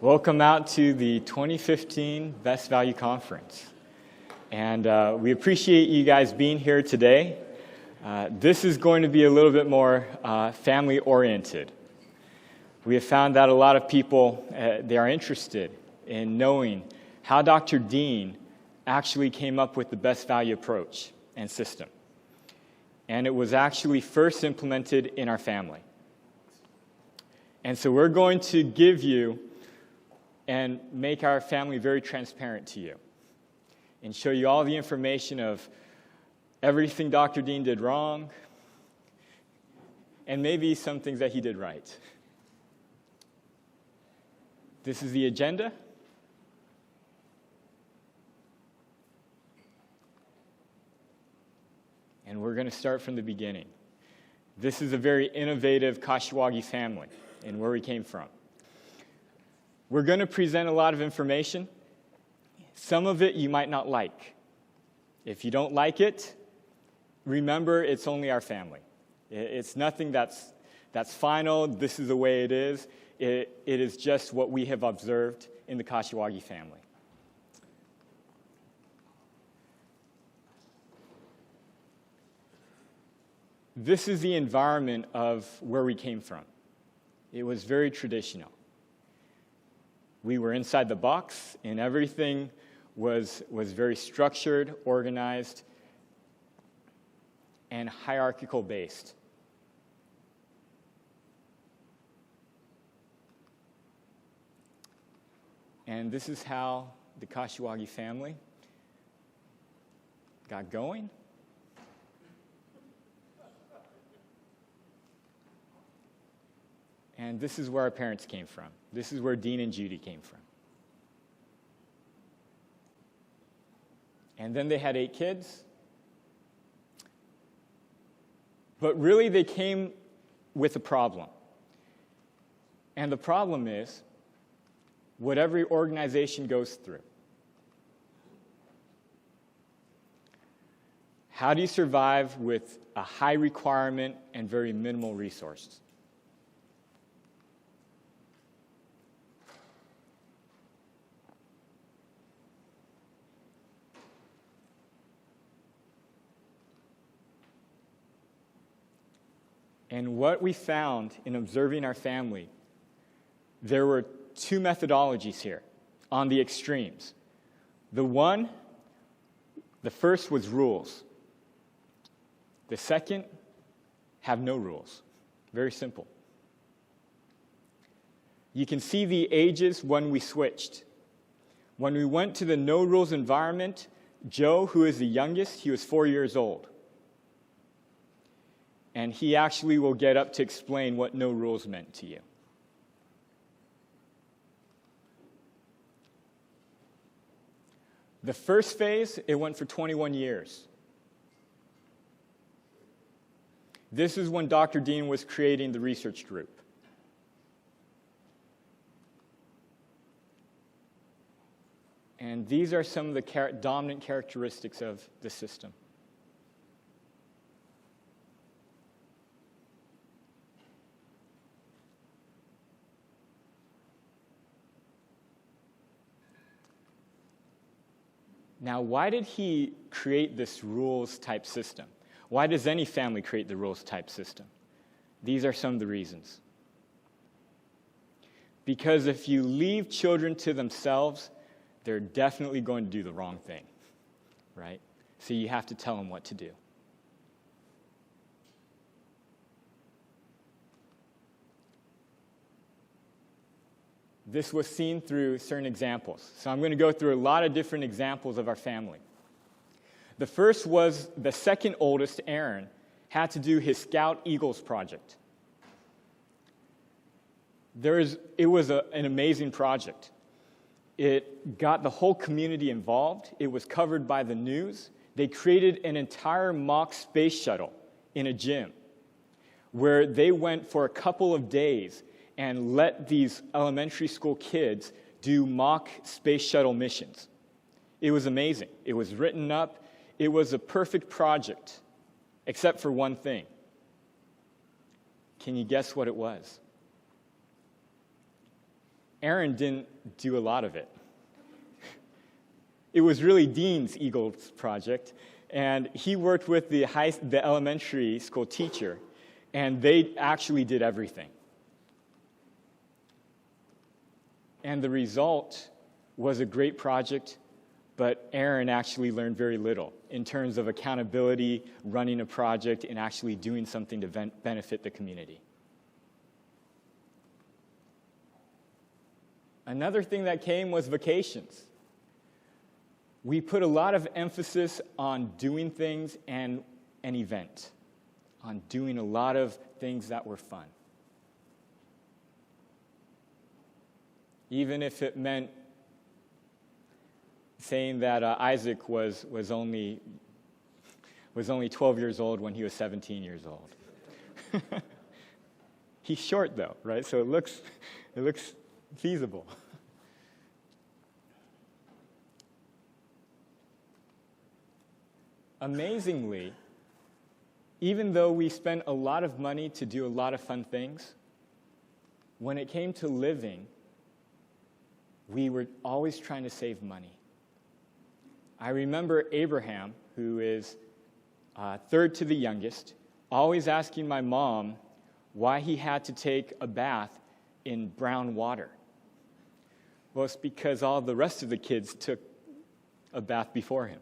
Welcome out to the 2015 Best Value Conference. And we appreciate you guys being here today. This is going to be a little bit more family-oriented. We have found that a lot of people, they are interested in knowing how Dr. Dean actually came up with the best value approach and system. And it was actually first implemented in our family. And so we're going to give you and make our family very transparent to you and show you all the information of everything Dr. Dean did wrong and maybe some things that he did right. This is the agenda. And we're going to start from the beginning. This is a very innovative Kashiwagi family and where we came from. We're going to present a lot of information. Some of it you might not like. If you don't like it, remember it's only our family. It's nothing that's final. This is the way it is. It is just what we have observed in the Kashiwagi family. This is the environment of where we came from. It was very traditional. We were inside the box, and everything was very structured, organized, and hierarchical based. And this is how the Kashiwagi family got going. And this is where our parents came from. This is where Dean and Judy came from. And then they had 8 kids. But really, they came with a problem. And the problem is what every organization goes through. How do you survive with a high requirement and very minimal resources? And what we found in observing our family, there were 2 methodologies here on the extremes. The first was rules. The second, have no rules. Very simple. You can see the ages when we switched. When we went to the no rules environment, Joe, who is the youngest, he was 4 years old. And he actually will get up to explain what no rules meant to you. The first phase, it went for 21 years. This is when Dr. Dean was creating the research group. And these are some of the dominant characteristics of the system. Now, why did he create this rules-type system? Why does any family create the rules-type system? These are some of the reasons. Because if you leave children to themselves, they're definitely going to do the wrong thing, right? So you have to tell them what to do. This was seen through certain examples. So I'm going to go through a lot of different examples of our family. The first was the second oldest, Aaron, had to do his Scout Eagles project. It was an amazing project. It got the whole community involved. It was covered by the news. They created an entire mock space shuttle in a gym where they went for a couple of days and let these elementary school kids do mock space shuttle missions. It was amazing. It was written up. It was a perfect project, except for one thing. Can you guess what it was? Aaron didn't do a lot of it. It was really Dean's Eagles project, and he worked with the elementary school teacher, and they actually did everything. And the result was a great project, but Aaron actually learned very little in terms of accountability, running a project, and actually doing something to benefit the community. Another thing that came was vacations. We put a lot of emphasis on doing things and an event, on doing a lot of things that were fun. Even if it meant saying that Isaac was only 12 years old when he was 17 years old. He's short though, right? So it looks feasible. Amazingly, even though we spent a lot of money to do a lot of fun things, when it came to living, we were always trying to save money. I remember Abraham, who is third to the youngest, always asking my mom why he had to take a bath in brown water. Well, it's because all the rest of the kids took a bath before him,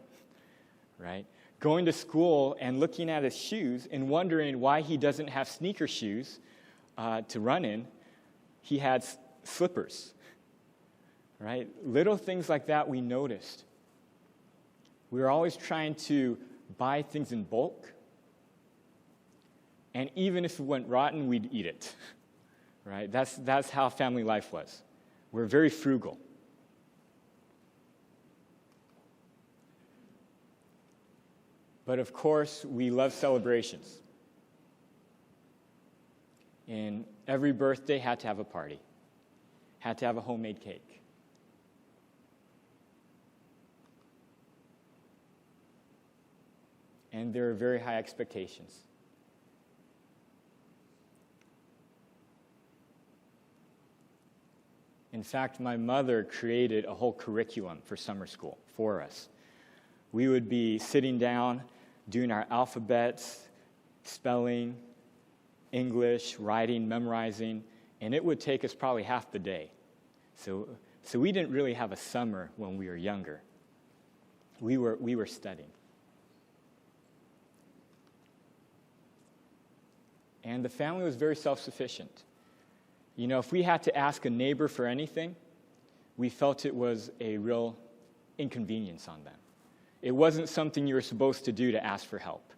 right? Going to school and looking at his shoes and wondering why he doesn't have sneaker shoes to run in. He had slippers, right? Little things like that we noticed. We were always trying to buy things in bulk, and even if it went rotten, we'd eat it, right? That's how family life was. We're very frugal. But of course, we love celebrations. And every birthday had to have a party, had to have a homemade cake. And there are very high expectations. In fact, my mother created a whole curriculum for summer school for us. We would be sitting down, doing our alphabets, spelling, English, writing, memorizing, and it would take us probably half the day. So we didn't really have a summer when we were younger. We were studying. And the family was very self-sufficient. You know, if we had to ask a neighbor for anything, we felt it was a real inconvenience on them. It wasn't something you were supposed to do to ask for help.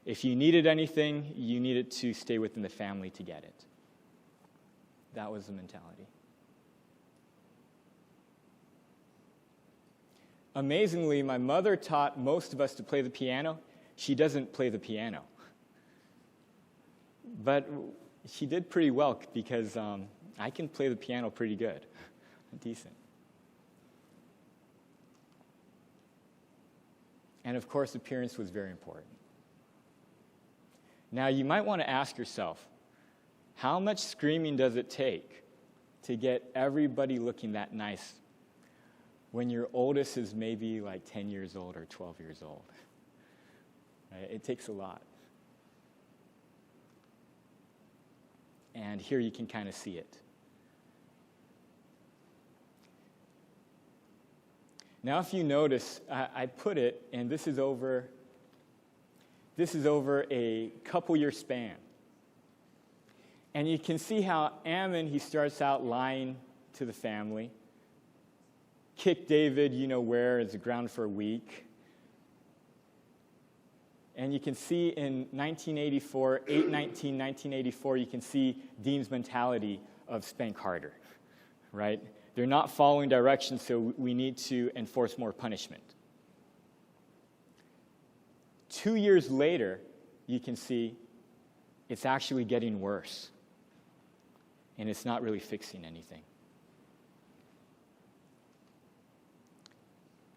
If you needed anything, you needed to stay within the family to get it. That was the mentality. Amazingly, my mother taught most of us to play the piano. She doesn't play the piano. But she did pretty well because I can play the piano pretty good, decent. And of course, appearance was very important. Now, you might want to ask yourself, how much screaming does it take to get everybody looking that nice when your oldest is maybe like 10 years old or 12 years old? Right? It takes a lot. And here you can kind of see it. Now, if you notice, I put it, and this is over a couple-year span. And you can see how Ammon, he starts out lying to the family. Kick David, you know where, is the ground for a week. And you can see in 1984, 8/19/1984, you can see Dean's mentality of spank harder, right? They're not following directions, so we need to enforce more punishment. 2 years later, you can see it's actually getting worse. And it's not really fixing anything.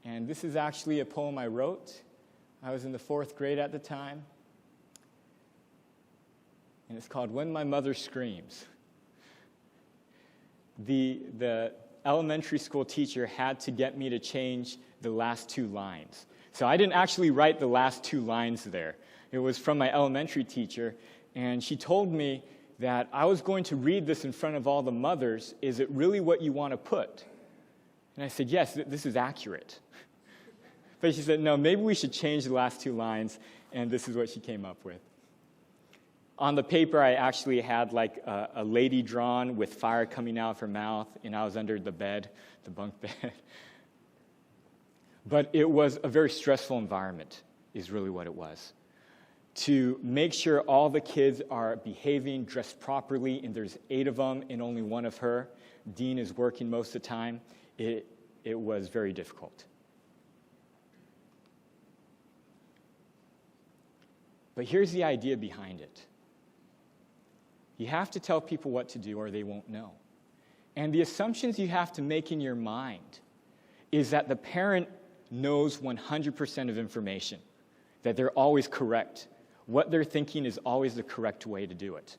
And this is actually a poem I wrote. I was in the 4th grade at the time. And it's called When My Mother Screams. the elementary school teacher had to get me to change the last 2 lines. So I didn't actually write the last 2 lines there. It was from my elementary teacher, and she told me that I was going to read this in front of all the mothers. Is it really what you want to put? And I said, yes, this is accurate. But she said, no, maybe we should change the last 2 lines, and this is what she came up with. On the paper, I actually had like a lady drawn with fire coming out of her mouth, and I was under the bed, the bunk bed. But it was a very stressful environment, is really what it was. To make sure all the kids are behaving, dressed properly, and there's 8 of them and only 1 of her. Dean is working most of the time. It was very difficult. But here's the idea behind it. You have to tell people what to do or they won't know. And the assumptions you have to make in your mind is that the parent knows 100% of information, that they're always correct. What they're thinking is always the correct way to do it.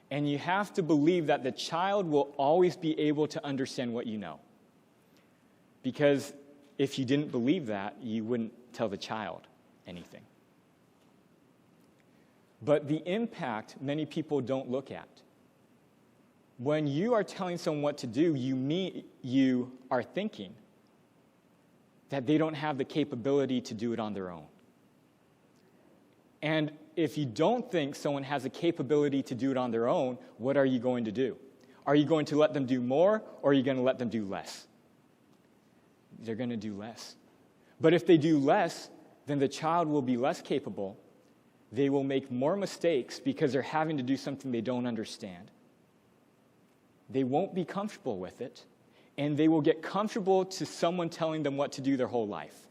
And you have to believe that the child will always be able to understand what you know. Because if you didn't believe that, you wouldn't tell the child anything. But the impact many people don't look at. When you are telling someone what to do, you are thinking that they don't have the capability to do it on their own. And if you don't think someone has the capability to do it on their own, what are you going to do? Are you going to let them do more, or are you going to let them do less? They're going to do less. But if they do less, then the child will be less capable. They will make more mistakes because they're having to do something they don't understand. They won't be comfortable with it, and they will get comfortable to someone telling them what to do their whole life.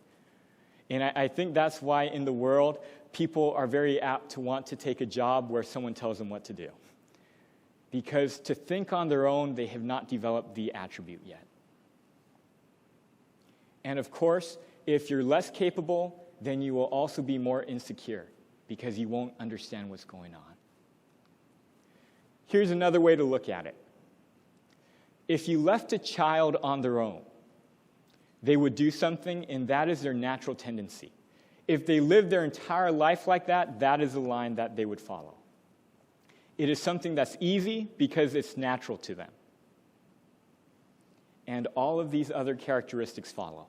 And I think that's why in the world, people are very apt to want to take a job where someone tells them what to do. Because to think on their own, they have not developed the attribute yet. And of course, if you're less capable, then you will also be more insecure because you won't understand what's going on. Here's another way to look at it. If you left a child on their own, they would do something, and that is their natural tendency. If they lived their entire life like that, that is the line that they would follow. It is something that's easy because it's natural to them. And all of these other characteristics follow.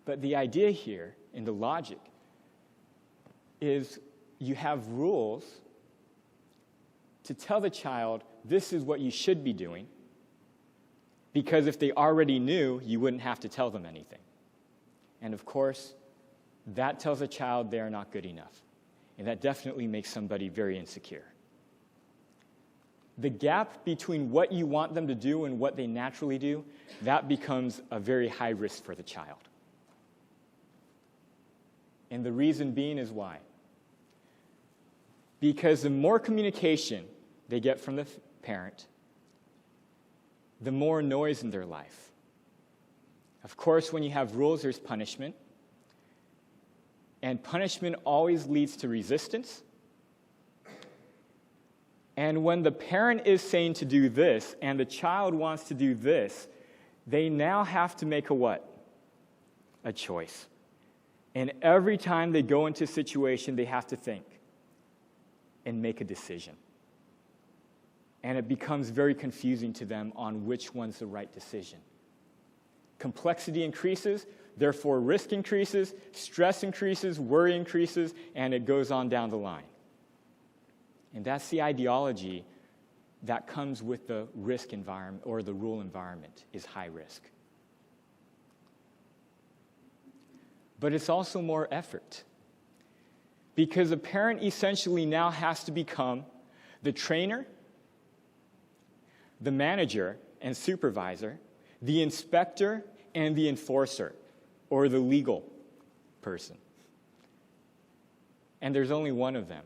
But the idea here, in the logic, is you have rules to tell the child, this is what you should be doing, because if they already knew, you wouldn't have to tell them anything. And of course, that tells a child they are not good enough. And that definitely makes somebody very insecure. The gap between what you want them to do and what they naturally do, that becomes a very high risk for the child. And the reason being is why? Because the more communication they get from the parent, the more noise in their life. Of course, when you have rules, there's punishment. And punishment always leads to resistance. And when the parent is saying to do this, and the child wants to do this, they now have to make a what? A choice. And every time they go into a situation, they have to think and make a decision. And it becomes very confusing to them on which one's the right decision. Complexity increases, therefore risk increases, stress increases, worry increases, and it goes on down the line. And that's the ideology that comes with the risk environment or the rule environment, is high risk. But it's also more effort. Because a parent essentially now has to become the trainer, the manager and supervisor, the inspector and the enforcer, or the legal person. And there's only one of them.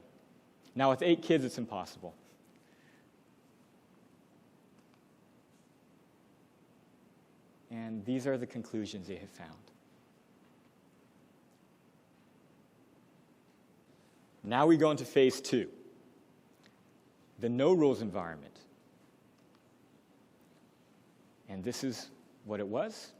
Now, with 8 kids, it's impossible. And these are the conclusions they have found. Now we go into phase 2. the no rules environment. And this is what it was.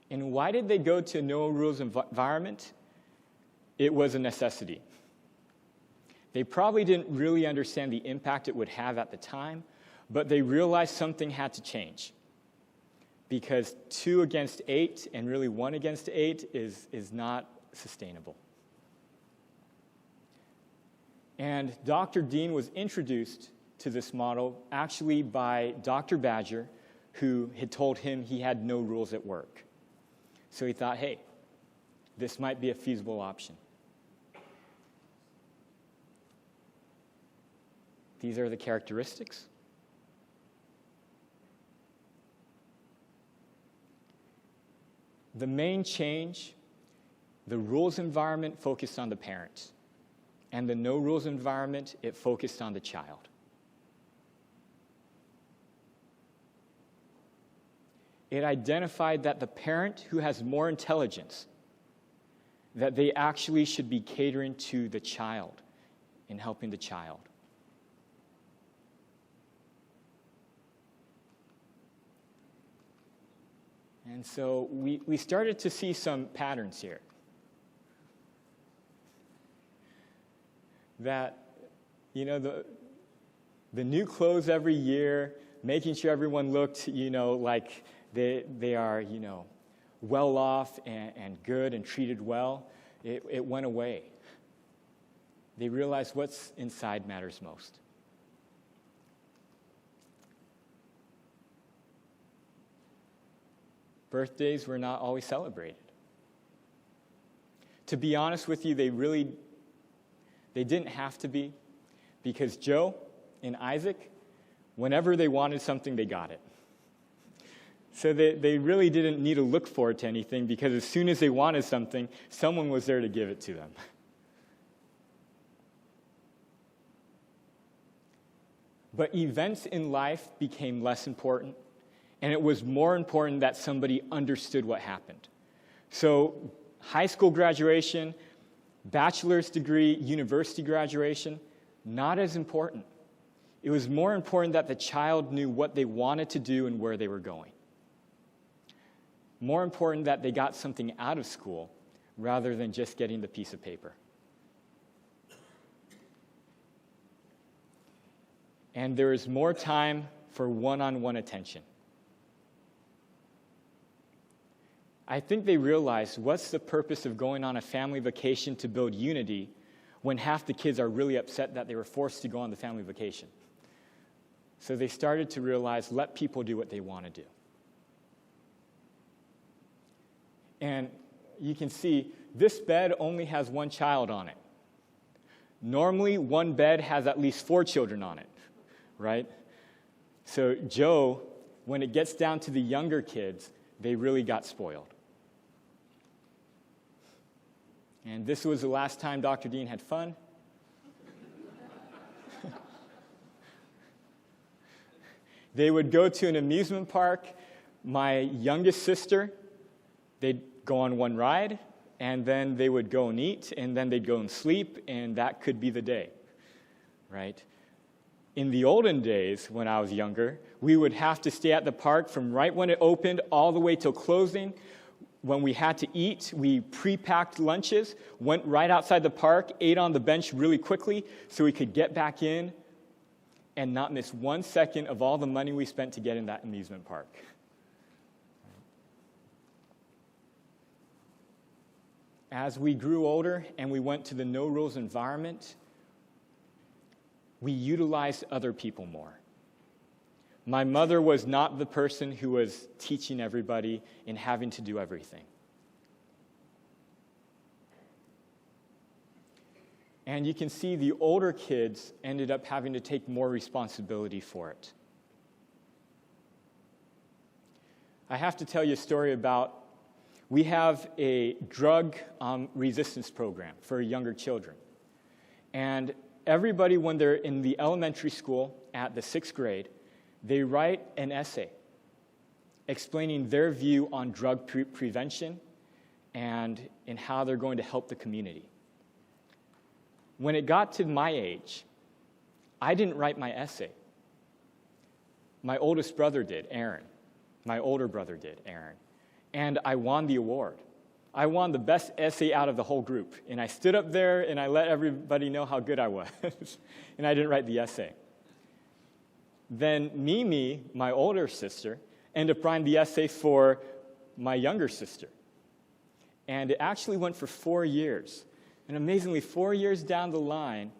And why did they go to a no rules environment? It was a necessity. They probably didn't really understand the impact it would have at the time, but they realized something had to change. Because 2 against 8 and really 1 against 8 is not sustainable. And Dr. Dean was introduced to this model actually by Dr. Badger, who had told him he had no rules at work. So he thought, hey, this might be a feasible option. These are the characteristics. The main change, the rules environment focused on the parent, and the no rules environment, it focused on the child. It identified that the parent who has more intelligence, that they actually should be catering to the child and helping the child. And so we started to see some patterns here. That, the new clothes every year, making sure everyone looked, like they are, well off and good and treated well, it went away. They realized what's inside matters most. Birthdays were not always celebrated. To be honest with you, they didn't have to be, because Joe and Isaac, whenever they wanted something, they got it. So they really didn't need to look forward to anything, because as soon as they wanted something, someone was there to give it to them. But events in life became less important, and it was more important that somebody understood what happened. So high school graduation, bachelor's degree, university graduation, not as important. It was more important that the child knew what they wanted to do and where they were going. More important that they got something out of school rather than just getting the piece of paper. And there is more time for one-on-one attention. I think they realized, what's the purpose of going on a family vacation to build unity when half the kids are really upset that they were forced to go on the family vacation? So they started to realize, let people do what they want to do. And you can see, this bed only has 1 child on it. Normally, 1 bed has at least 4 children on it, right? So Joe, when it gets down to the younger kids, they really got spoiled. And this was the last time Dr. Dean had fun. They would go to an amusement park. My youngest sister, they'd go on 1 ride, and then they would go and eat, and then they'd go and sleep, and that could be the day, right? In the olden days, when I was younger, we would have to stay at the park from right when it opened all the way till closing. When we had to eat, we pre-packed lunches, went right outside the park, ate on the bench really quickly so we could get back in and not miss 1 second of all the money we spent to get in that amusement park. As we grew older and we went to the no-rules environment, we utilized other people more. My mother was not the person who was teaching everybody and having to do everything. And you can see the older kids ended up having to take more responsibility for it. I have to tell you a story about, we have a drug resistance program for younger children. And everybody, when they're in the elementary school at the 6th grade, they write an essay explaining their view on drug prevention and in how they're going to help the community. When it got to my age, I didn't write my essay. My oldest brother did, Aaron. My older brother did, Aaron. And I won the award. I won the best essay out of the whole group. And I stood up there and I let everybody know how good I was. And I didn't write the essay. Then Mimi, my older sister, ended up writing the essay for my younger sister. And it actually went for 4 years. And amazingly, 4 years down the line,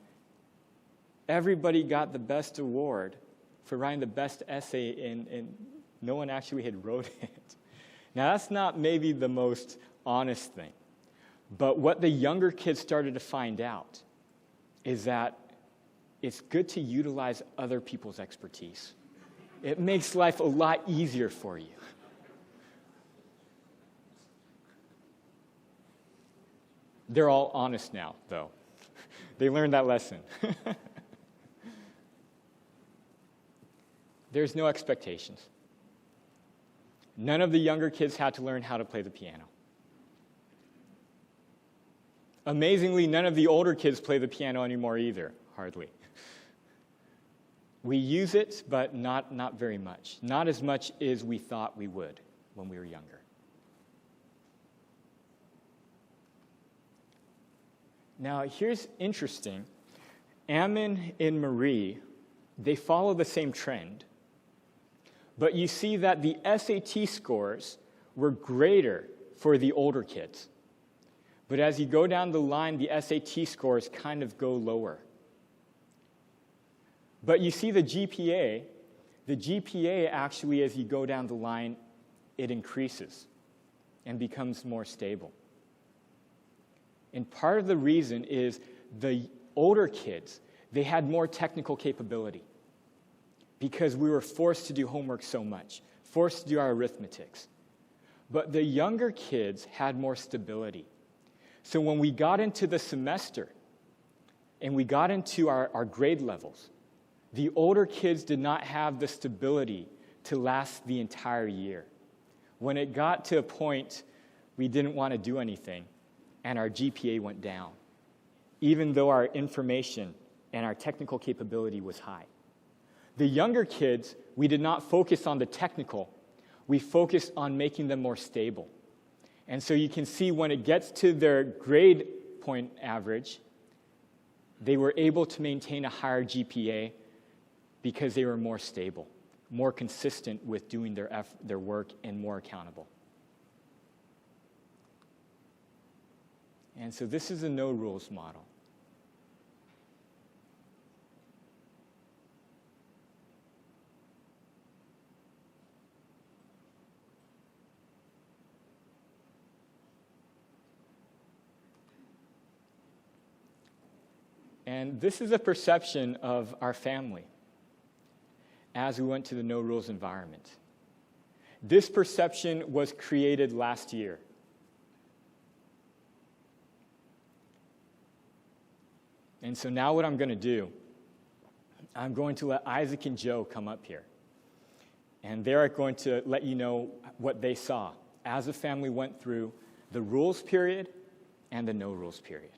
everybody got the best award for writing the best essay, and no one actually had wrote it. Now, that's not maybe the most honest thing. But what the younger kids started to find out is that it's good to utilize other people's expertise. It makes life a lot easier for you. They're all honest now, though. They learned that lesson. There's no expectations. None of the younger kids had to learn how to play the piano. Amazingly, none of the older kids play the piano anymore either, hardly. We use it, but not very much. Not as much as we thought we would when we were younger. Now, here's interesting. Ammon and Marie, they follow the same trend. But you see that the SAT scores were greater for the older kids. But as you go down the line, the SAT scores kind of go lower. But you see the GPA actually, as you go down the line, it increases and becomes more stable. And part of the reason is the older kids, they had more technical capability because we were forced to do homework so much, forced to do our arithmetics. But the younger kids had more stability. So when we got into the semester and we got into our grade levels, the older kids did not have the stability to last the entire year. When it got to a point we didn't want to do anything, and our GPA went down, even though our information and our technical capability was high. The younger kids, we did not focus on the technical. We focused on making them more stable. And so you can see when it gets to their grade point average, they were able to maintain a higher GPA because they were more stable, more consistent with doing their work, and more accountable. And so this is a no-rules model. And this is a perception of our family as we went to the no-rules environment. This perception was created last year. And so now what I'm going to do, I'm going to let Isaac and Joe come up here. And they're going to let you know what they saw as the family went through the rules period and the no rules period.